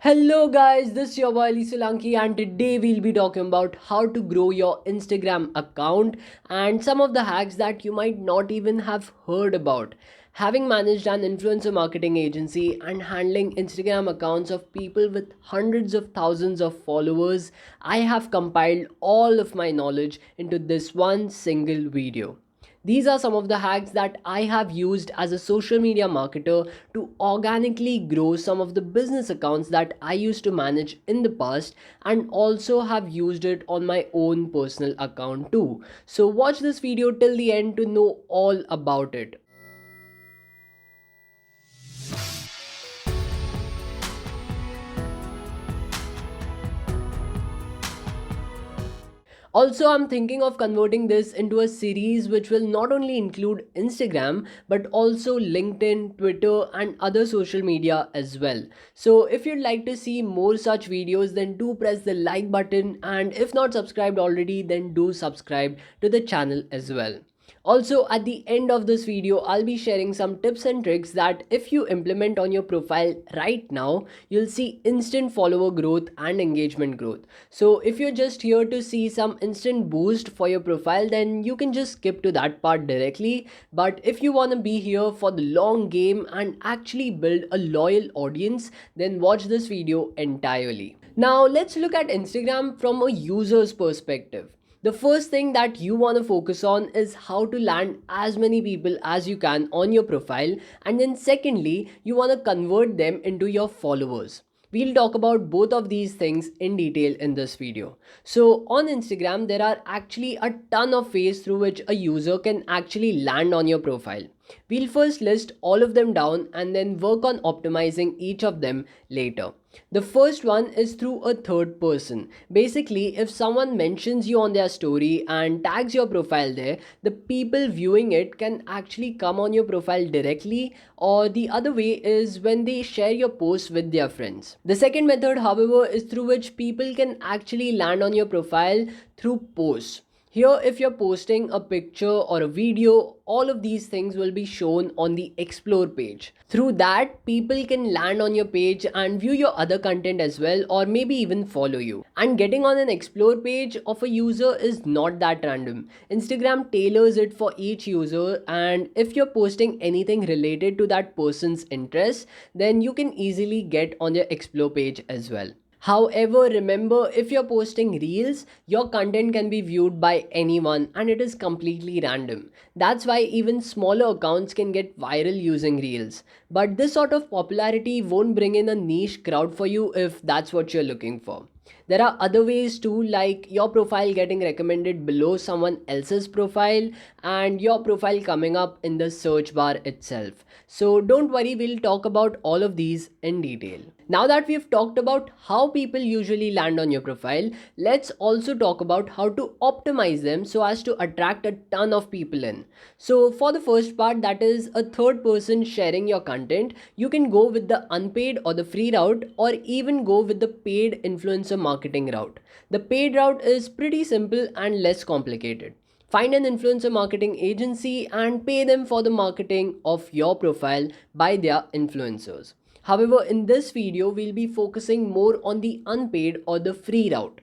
Hello guys, this is your boy Ali Solanki and today we'll be talking about how to grow your Instagram account and some of the hacks that you might not even have heard about. Having managed an influencer marketing agency and handling Instagram accounts of people with hundreds of thousands of followers, I have compiled all of my knowledge into this one single video. These are some of the hacks that I have used as a social media marketer to organically grow some of the business accounts that I used to manage in the past and also have used it on my own personal account too. So watch this video till the end to know all about it. Also, I'm thinking of converting this into a series which will not only include Instagram but also LinkedIn, Twitter, and other social media as well. So, if you'd like to see more such videos, then do press the like button, and if not subscribed already, then do subscribe to the channel as well. Also, at the end of this video, I'll be sharing some tips and tricks that if you implement on your profile right now, you'll see instant follower growth and engagement growth. So if you're just here to see some instant boost for your profile, then you can just skip to that part directly. But if you want to be here for the long game and actually build a loyal audience, then watch this video entirely. Now let's look at Instagram from a user's perspective. The first thing that you want to focus on is how to land as many people as you can on your profile, and then secondly you want to convert them into your followers. We'll talk about both of these things in detail in this video. So on Instagram there are actually a ton of ways through which a user can actually land on your profile. We'll first list all of them down and then work on optimizing each of them later. The first one is through a third person. Basically, if someone mentions you on their story and tags your profile there, the people viewing it can actually come on your profile directly, or the other way is when they share your post with their friends. The second method, however, is through which people can actually land on your profile through posts. Here, if you're posting a picture or a video, all of these things will be shown on the explore page. Through that, people can land on your page and view your other content as well, or maybe even follow you. And getting on an explore page of a user is not that random. Instagram tailors it for each user, and if you're posting anything related to that person's interest, then you can easily get on their explore page as well. However, remember, if you're posting reels, your content can be viewed by anyone and it is completely random. That's why even smaller accounts can get viral using reels. But this sort of popularity won't bring in a niche crowd for you if that's what you're looking for. There are other ways too, like your profile getting recommended below someone else's profile and your profile coming up in the search bar itself. So don't worry, we'll talk about all of these in detail. Now that we've talked about how people usually land on your profile, let's also talk about how to optimize them so as to attract a ton of people in. So for the first part, that is a third person sharing your content, you can go with the unpaid or the free route, or even go with the paid influencer marketing route. The paid route is pretty simple and less complicated. Find an influencer marketing agency and pay them for the marketing of your profile by their influencers. However, in this video, we'll be focusing more on the unpaid or the free route.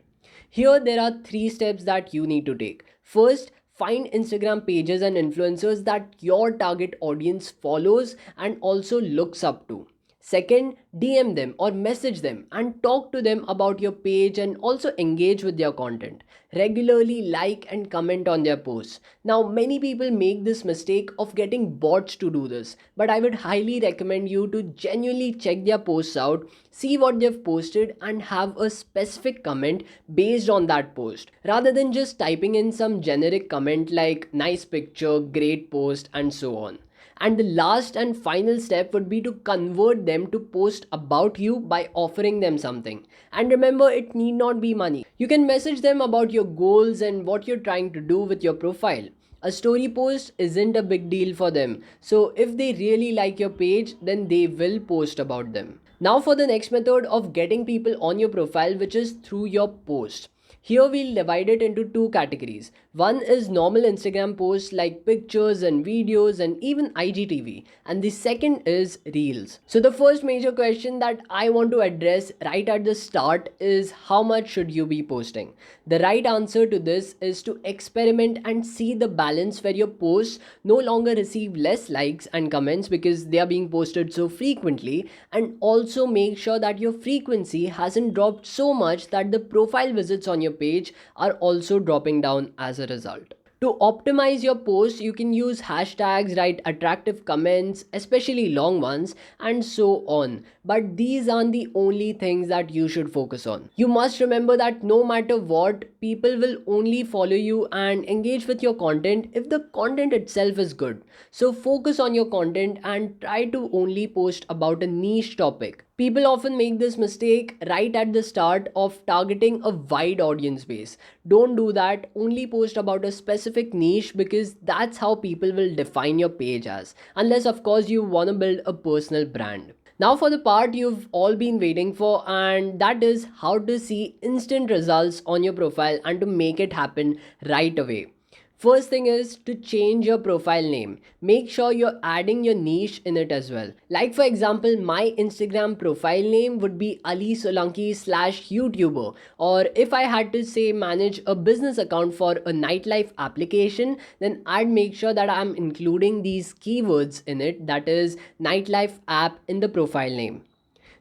Here, there are three steps that you need to take. First, find Instagram pages and influencers that your target audience follows and also looks up to. Second, DM them or message them and talk to them about your page and also engage with their content. Regularly like and comment on their posts. Now, many people make this mistake of getting bots to do this, but I would highly recommend you to genuinely check their posts out, see what they've posted, and have a specific comment based on that post rather than just typing in some generic comment like nice picture, great post, and so on. And the last and final step would be to convert them to post about you by offering them something. And remember, it need not be money. You can message them about your goals and what you're trying to do with your profile. A story post isn't a big deal for them. So if they really like your page, then they will post about them. Now for the next method of getting people on your profile, which is through your post. Here we'll divide it into two categories. One is normal Instagram posts like pictures and videos and even IGTV, and the second is Reels. So, the first major question that I want to address right at the start is how much should you be posting? The right answer to this is to experiment and see the balance where your posts no longer receive less likes and comments because they are being posted so frequently, and also make sure that your frequency hasn't dropped so much that the profile visits on your page are also dropping down as a result. To optimize your post, you can use hashtags, write attractive comments, especially long ones, and so on. But these aren't the only things that you should focus on. You must remember that no matter what, people will only follow you and engage with your content if the content itself is good. So focus on your content and try to only post about a niche topic. People often make this mistake right at the start of targeting a wide audience base. Don't do that. Only post about a specific niche because that's how people will define your page as. Unless, of course, you want to build a personal brand. Now, for the part you've all been waiting for, and that is how to see instant results on your profile and to make it happen right away. First thing is to change your profile name. Make sure you're adding your niche in it as well. Like for example, my Instagram profile name would be Ali Solanki slash YouTuber. Or if I had to say manage a business account for a nightlife application, then I'd make sure that I'm including these keywords in it, that is nightlife app in the profile name.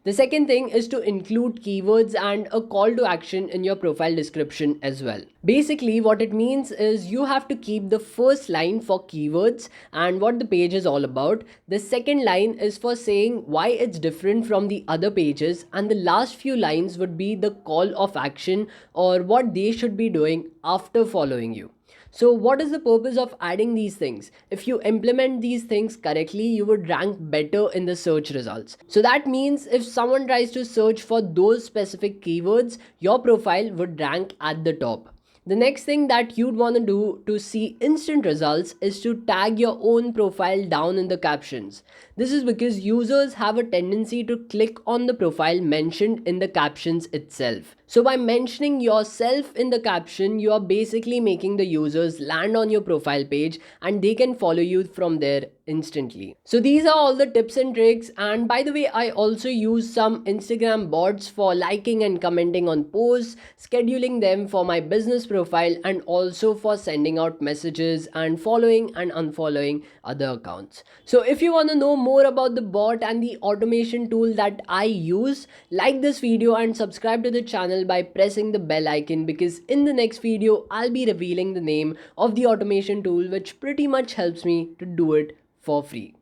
The second thing is to include keywords and a call to action in your profile description as well. Basically, what it means is you have to keep the first line for keywords and what the page is all about. The second line is for saying why it's different from the other pages, and the last few lines would be the call of action or what they should be doing after following you. So, what is the purpose of adding these things? If you implement these things correctly, you would rank better in the search results. So, that means if someone tries to search for those specific keywords, your profile would rank at the top. The next thing that you'd want to do to see instant results is to tag your own profile down in the captions. This is because users have a tendency to click on the profile mentioned in the captions itself. So by mentioning yourself in the caption, you are basically making the users land on your profile page and they can follow you from there instantly. So these are all the tips and tricks, and by the way, I also use some Instagram bots for liking and commenting on posts, scheduling them for my business profile, and also for sending out messages and following and unfollowing other accounts. So if you want to know more about the bot and the automation tool that I use, like this video and subscribe to the channel by pressing the bell icon, because in the next video I'll be revealing the name of the automation tool which pretty much helps me to do it for free.